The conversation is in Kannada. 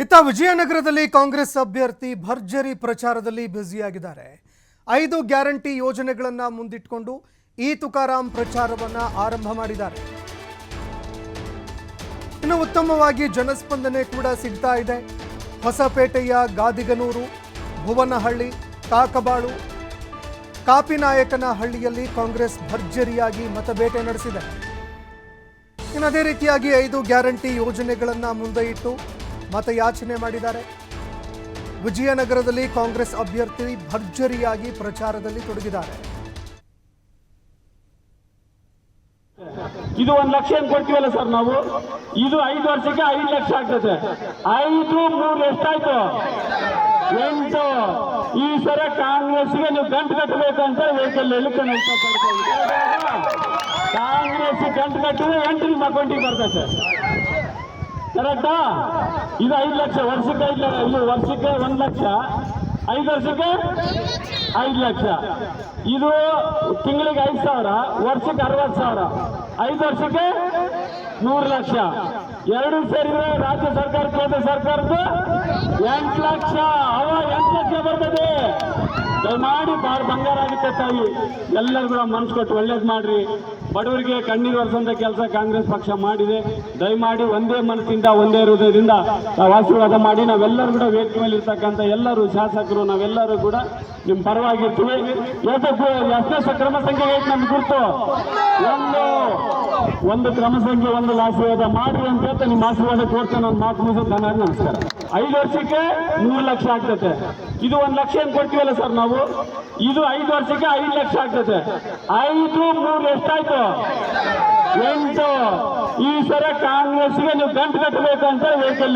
ಇತ್ತ ವಿಜಯನಗರದಲ್ಲಿ ಕಾಂಗ್ರೆಸ್ ಅಭ್ಯರ್ಥಿ ಭರ್ಜರಿ ಪ್ರಚಾರದಲ್ಲಿ ಬ್ಯುಸಿಯಾಗಿದ್ದಾರೆ. 5 ಗ್ಯಾರಂಟಿ ಯೋಜನೆಗಳನ್ನು ಮುಂದಿಟ್ಟುಕೊಂಡು ಈ ತುಕಾರಾಂ ಪ್ರಚಾರವನ್ನ ಆರಂಭ ಮಾಡಿದ್ದಾರೆ. ಇನ್ನು ಉತ್ತಮವಾಗಿ ಜನಸ್ಪಂದನೆ ಕೂಡ ಸಿಗ್ತಾ ಇದೆ. ಹೊಸಪೇಟೆಯ ಗಾದಿಗನೂರು, ಭುವನಹಳ್ಳಿ, ಕಾಕಬಾಳು, ಕಾಪಿನಾಯಕನಹಳ್ಳಿಯಲ್ಲಿ ಕಾಂಗ್ರೆಸ್ ಭರ್ಜರಿಯಾಗಿ ಮತಬೇಟೆ ನಡೆಸಿದೆ. ಇನ್ನು ಅದೇ ರೀತಿಯಾಗಿ 5 ಗ್ಯಾರಂಟಿ ಯೋಜನೆಗಳನ್ನು ಮುಂದೆ ಇಟ್ಟು ಮತಯಾಚನೆ ಮಾಡಿದ್ದಾರೆ. ವಿಜಯನಗರದಲ್ಲಿ ಕಾಂಗ್ರೆಸ್ ಅಭ್ಯರ್ಥಿ ಭರ್ಜರಿಯಾಗಿ ಪ್ರಚಾರದಲ್ಲಿ ತೊಡಗಿದ್ದಾರೆ. ಇದು 1 ಲಕ್ಷ ಕೊಡ್ತೀವಲ್ಲ ಸರ್ ನಾವು, ಇದು 5 ವರ್ಷಕ್ಕೆ 5 ಲಕ್ಷ ಆಗ್ತದೆ. 5 3 ಎಷ್ಟಾಯ್ತು? 8. ಈ ಸರ ಕಾಂಗ್ರೆಸ್ಗೆ ನೀವು ಗಂಟು ಕಟ್ಟಬೇಕಂತ ವೆಹಿಕಲ್ ಕಾಂಗ್ರೆಸ್ ಗಂಟು ಕಟ್ಟಿದ್ರೆ 8 ನಿಮ್ಮ ಅಕೌಂಟಿಗೆ ಬರ್ತದೆ. ಕರೆಕ್ಟಾ? ಇದು 5 ಲಕ್ಷ ವರ್ಷಕ್ಕೆ 5 ಲಕ್ಷ, ಇದು ವರ್ಷಕ್ಕೆ 1 ಲಕ್ಷ, 5 ವರ್ಷಕ್ಕೆ 5 ಲಕ್ಷ. ಇದು ತಿಂಗಳಿಗೆ 5,000, ವರ್ಷಕ್ಕೆ 60,000, 5 ವರ್ಷಕ್ಕೆ 100 ಲಕ್ಷ. 2 ಸೇರಿದ್ರೆ ರಾಜ್ಯ ಸರ್ಕಾರ ಕೇಂದ್ರ ಸರ್ಕಾರದ್ದು 8 ಲಕ್ಷ. 8 ಲಕ್ಷ ಬರ್ತದೆ. ದಯಮಾಡಿ ಬಾಳ ಬಂಗಾರ ಆಗುತ್ತೆ ತಾಯಿ, ಎಲ್ಲರೂ ಕೂಡ ಮನಸ್ಸು ಕೊಟ್ಟು ಒಳ್ಳೇದು ಮಾಡ್ರಿ. ಬಡವರಿಗೆ ಕಣ್ಣೀರು ಒರೆಸಂತ ಕೆಲಸ ಕಾಂಗ್ರೆಸ್ ಪಕ್ಷ ಮಾಡಿದೆ. ದಯಮಾಡಿ ಒಂದೇ ಮನಸ್ಸಿಂದ ಒಂದೇ ಹೃದಯದಿಂದ ನಾವು ಆಶೀರ್ವಾದ ಮಾಡಿ, ನಾವೆಲ್ಲರೂ ಕೂಡ ವೇದಿಕೆ ಮೇಲೆ ಇರ್ತಕ್ಕಂಥ ಎಲ್ಲರೂ ಶಾಸಕರು ನಾವೆಲ್ಲರೂ ಕೂಡ ನಿಮ್ಮ ಪರವಾಗಿರ್ತೀವಿ. ಎಷ್ಟೇ ಕ್ರಮ ಸಂಖ್ಯೆ ಐತೆ ನಮ್ಗೆ ಗುರ್ತು, ಒಂದು ಕ್ರಮ ಸಂಖ್ಯೆ ಒಂದು ಆಶೀರ್ವಾದ ಮಾಡ್ರಿ ಅಂತ ಹೇಳ್ತಾ ನಿಮ್ಮ ಆಶೀರ್ವಾದ ತೋರ್ತಾನೆ. ಒಂದು ಮಾತು ಮುಗಿಸೋ ಧನ್ಯವಾದ, ನಮಸ್ಕಾರ. 5 ವರ್ಷಕ್ಕೆ 100 ಲಕ್ಷ ಆಗ್ತದೆ. ಇದು 1 ಲಕ್ಷ ಕೊಡ್ತೀವಲ್ಲ ಸರ್ ನಾವು, ಇದು 5 ವರ್ಷಕ್ಕೆ 5 ಲಕ್ಷ ಆಗ್ತದೆ. 5 3 ಎಷ್ಟಾಯ್ತು? 8. ಈ ಸರ ಕಾಂಗ್ರೆಸ್ಗೆ ನೀವು ಗಂಟು ಕಟ್ಟಬೇಕಂತ ವೆಹಿಕಲ್